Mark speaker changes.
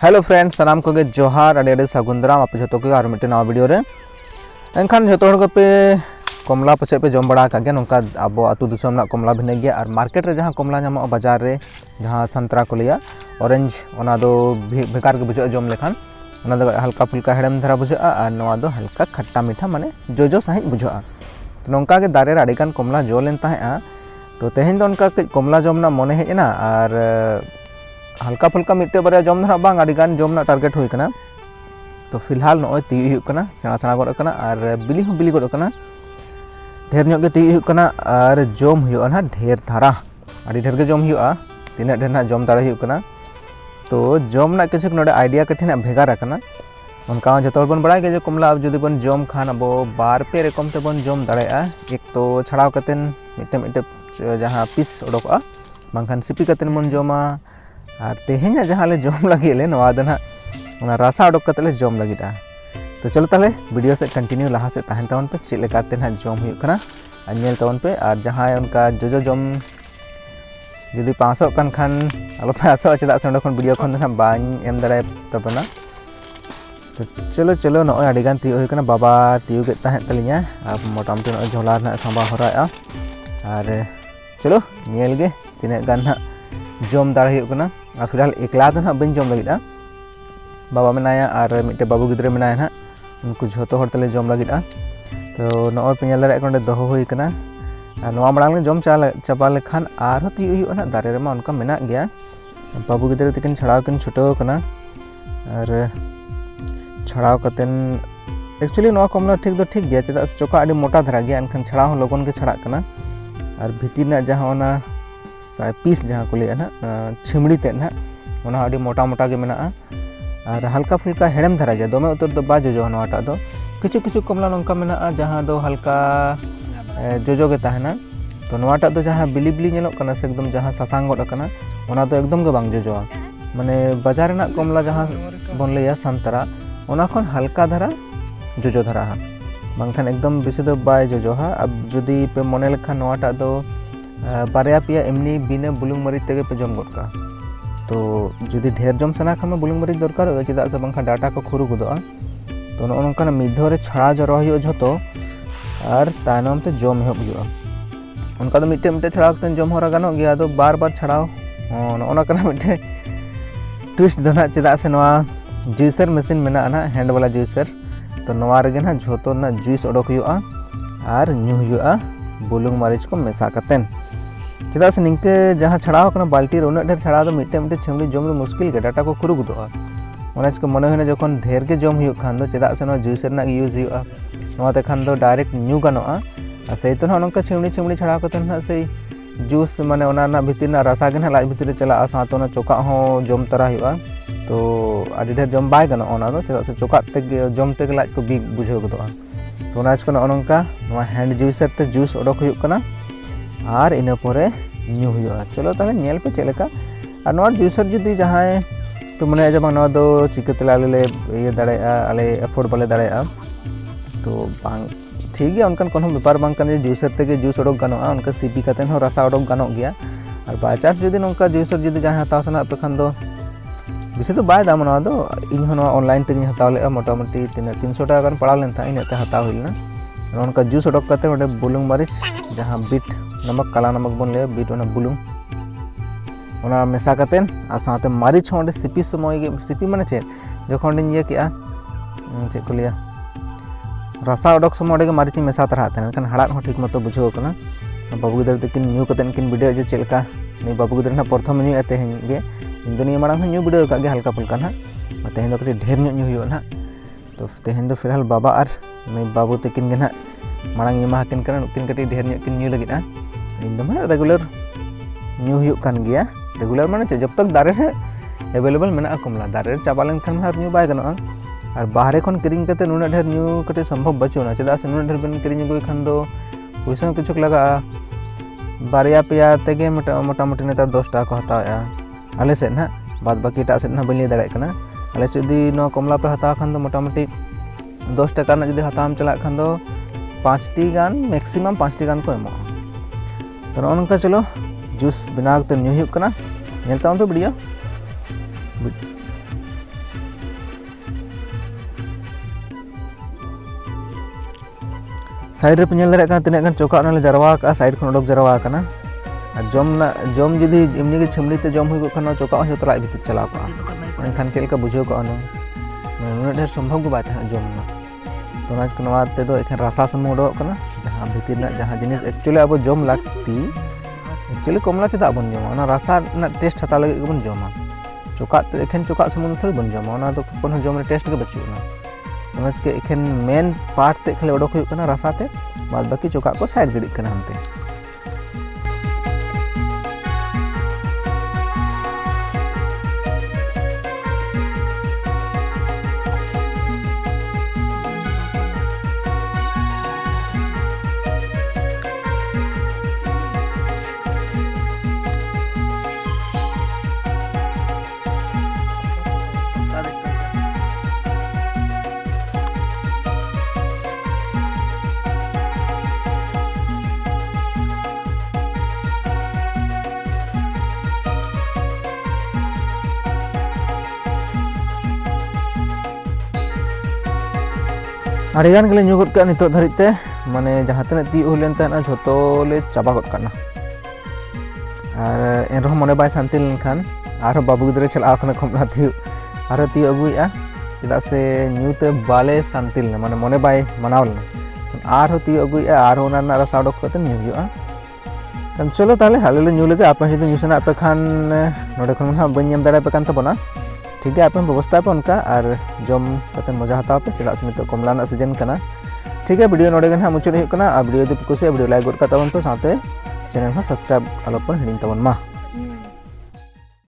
Speaker 1: Hello friends सानाम को जोहार अड़े सागुंदराम आप जो के और मिट्टे नवा वीडियो रे एनखान जो पे कमला पचे पे जम बड़ा का नौका अब आतु दिसम कमला भिने गया और मार्केट रे जहाँ कमला नाम बाजार रे जहाँ संतरा को लिया ऑरेंज ओना दो बेकार के बुझा जम लेखान ओना दो हल्का फुल्का हेड़म धरा बुझा और नवा दो हल्का खट्टा मीठा माने जोजो सहित बुझा तो नौका के दारे रे अड़ेगान कमला जो लेन ताहेआ तो तेहेन दो उनका कमला जमना मने हेजना और हल्का फुल्का मिट्टे बारे जम ना बांग अड़ीगान जमना टारगेट हुई कना तो फिलहाल नॉय ती हुई कना सेना सेना गड कना और बिली हो बिली गड कना ढेर ᱧᱚᱜ गे ती हुई कना और जम हुई ना ढेर धारा अड़ी ढेर गे जम हुई तीना ढेर ना जम दाड़े हुई कना तो जम ना किछु नोडे आइडिया कठिन भेगार कना उनका जो बन बड़ा जो कमला जुदी बन जम खान अब बार पे रकम ते बन जम दाड़ेआ एक तो छड़ाव कतेन मिट्टे मिट्टे जहाँ पीस उडोकआ बांखान सिपी कतेन बन जमा और तेहें जहाँ ले जम लगे ले ना रासा उडोक कते ले जम लगे तो चलो ताले वीडियो से कंटिन्यू लहा से तहन तवन पे चेक लेकाते ना जम हुई कना नेल तवन पे और जहाँ उनका जो जम जुदी पासो कन खान आलो पे आसो चेदा से उंडे खन वीडियो खन ना बाñ एम दाड़े तबना तो चलो चलो नॉय अड़ीगान ती हुई कना बाबा तीउ के तहन तलिया अब मोटामटी नॉय झोला ना सांबा हराया और चलो नेल गे तिने गान ना जम दाड़े हुई कना और फिलहाल एकला तो ना बन जम लगे बाबा मेनाया और मिट्टे बाबू गिद्रे मेनाया ना उनको झोतो हर तले जम लगे तो नॉय पे नेल दाड़े कोंडे दोहो हुई कना और नवा मड़ांग जम चाबा लेखान और ती हुई ना दारे रे मा उनका मेना गया बाबू गिद्रे तकिन छड़ाव किन छुटाव कना और छड़ाव कतेन एक्चुअली नवा कमला ठीक दो ठीक गया चेदा चोका अड़ी मोटा धरा गया एनखान छड़ाव लगन के छड़ा कना और भीतिर ना जहाँ ओना पीस जहाँ को लिया ना छिमड़ी ते ना ओना अड़ी मोटा मोटा के मेना और हल्का फुल्का हेड़म धरा गया दमे उतर दो बा जोजो नवाटा दो किछु किछु कमला नंका मेना जहाँ दो हल्का जोजो के तहना तो नवाटा दो जहाँ बिली बिली नेलोग कना से एकदम जहाँ सासांग गड कना ओना दो एकदम के बांग जोजोआ माने बाजार ना कमला जहाँ बन लिया संतरा ओना खन हल्का धरा जोजो धरा बांखान एकदम बेसी दो बाय जोजोहा अब जुदी पे मने लेखा नवाटा दो बारया पिया एमनी बिना बुलुंग मरीच तेगे पे जम गड का तो जुदी ढेर जम सना खान बुलुंग मरीच दरकार हो चेदा से बांखा डाटा को खुरु गदोआ तो नोनका मिधो रे छड़ा जरो हो झोतो और तायनम ते जम हेब हुआ उनका तो मिट्टे मिट्टे छड़ा कते जम होरा गानो गया तो बार बार छड़ाओ ओना कना मिट्टे ट्विस्ट दो ना चेदा से नवा जूसर मशीन मेना ना हैंड वाला जूसर तो नवा रे ना झोतो ना जूस ओडोक हुआ और न्यू हुआ बुलुंग मरीच को मेसा कतेन चेदा से निंके जहाँ छड़ाव कना बाल्टी उन्ना ढेर छड़ा तो मिट्टे मिट्टे छिमड़ी जम दो मुश्किल के डाटा को खुरु गदोआ ओना के मन होना जखन ढेर के जम हुई खान दो चेदा से जूस ना यूज हुआ नवाते खान दो डायरेक्ट न्यू गानोआ और से तो नौका छिमड़ी छिमड़ी छड़ाव कते ना से जूस माने ओना ना भीतर ना रसा के ना लाज भीतर चला साथ ओना चोका हो जम तरा हुआ तो अड़ी ढेर जम बाय गानो ओना दो चेदा से चोका ते जम ते लाज को बी बुझाव गदोआ तो ओना को नौका हैंड जूसर ते जूस ओडोक हुई कना और इन परे न्यू हुआ चलो ताले नेल पे चलेका और नवा जूसर जुदी जहाँ तो मने जब नवा दो चिकते आले ये दाड़ेआ आले एफोर्ड बाले दाड़ेआ तो बांग ठीक है उनका कोनो व्यापार बांग कने जूसर ते जूस ओडोक गानोआ उनका सीपी कते हो रसा ओडोक गानोक गया और बाय चांस जुदी नोंका जूसर जुदी जहाँ हताव सना पे खान दो बेसी तो बाय दाम नवा दो इन हो नवा ऑनलाइन ते हताव ले मोटामुटी 300 टाका गान पड़ा लेन था इनते हताव हुइलना उनका जूस ओडोक कते ओडे बुलुंग मरीच जहाँ बीट नमक काला नमक बन ले बीट ओना बुलुंग ओना मेसा कतेन आ साथे मरीच होंडे सिपी समय गे सिपी माने चेक जखन ये किया चेक को लिया रसा ओडोक समय गे मरीच मेसा तरह तन खान हड़ाक हो ठीक मतो बुझो कना बाबू गिदर तकिन न्यू कतेन किन वीडियो जे चेलका नि बाबू गिदर ना प्रथम न्यू एते गे इन दो निया मांग न्यू वीडियो का गे हल्का फुल्का ना तेहेन दो कटी ढेर न्यू हुयो ना तो तेहेन दो फिलहाल बाबा और नि बाबू तकिन गे ना मांग यमा किन कना किन कटी ढेर न्यू लगी ना इन दो माने रेगुलर न्यू हुयो कान गया रेगुलर माने जब तक दारे रे अवेलेबल मेना कमला दारे चाबा लेन खान न्यू बाय गनो और बाहरे खन किरिंग कते नुना ढेर न्यू कटे संभव बचोना चेदा से नुना ढेर बन किरिंग गई खान दो पैसा किछु लगा बारिया पिया तेगे मोटामुटी नेतार 10 टाका को हताया आले से ना बाद बाकी टा से ना बलिए दाड़े कना आले से यदि नो कमला पे हता खान दो मोटामुटी 10 टाका ना यदि हताम चला खान दो 5 टी गान मैक्सिमम 5 टी गान को एमो तो नोनका चलो जूस बनाग तो न्यू हुई कना नेलता पे वीडियो साइड रे पे नेल दाड़ा तीना गान चोका ले जरवा का साइड खन उडक जरवा करना और जम जुदी एमनी के छिमड़ी ते जम हुई गना चोका हो जतो लाइ भीतर चला का एनखान चेलका बुझे को अनु नुना ढेर संभव को बात है जम ना तो नाच को नवा ते दो एखन रासा सम उडक करना जहां भीतर ना जहां जिनिस एक्चुअली अब जम लागती एक्चुअली कमला चेदा बन जमा ना रासा ना टेस्ट हता लगे बन जमा चोका ते एखन चोका समुन थोड़ी बन जमा ना तो कोन जम रे टेस्ट के बचुना नाच के एखन मेन पार्ट ते खाली उडक हुई करना रासा ते बाद बाकी चोका को साइड गिड़ी करना हनते आड़ीगान गले नुगत का नितो धरिते माने जहाँ तने ती हुलेन तहना झोतो ले चाबा गत करना और एन रहो मने बाय शांति लेनखान आरो बाबू गिदरे चला आखना कमला ती आरो ती अगुया चेदा से न्यूते बाले शांति लेना माने मने बाय मनाव लेना आरो ती अगुया आरो ओना ना रसा उडक कते न्यू हुआ तन चलो ताले हाले ले न्यू लगे आपन जदि न्यू सना आपे खान नोडे खन हा बन नेम दाड़ा पे कान तबना ठीक है आपन व्यवस्था पे उनका और जम कते मजा हताव पे चेदा से नितो कमला ना सीजन कना ठीक है वीडियो नोडे गन हा मुचुद हुई कना आ वीडियो दि कुसे वीडियो लाइक गद का तबन पे साथे चैनल हा सब्सक्राइब आलोपन हिडिन तबन मा।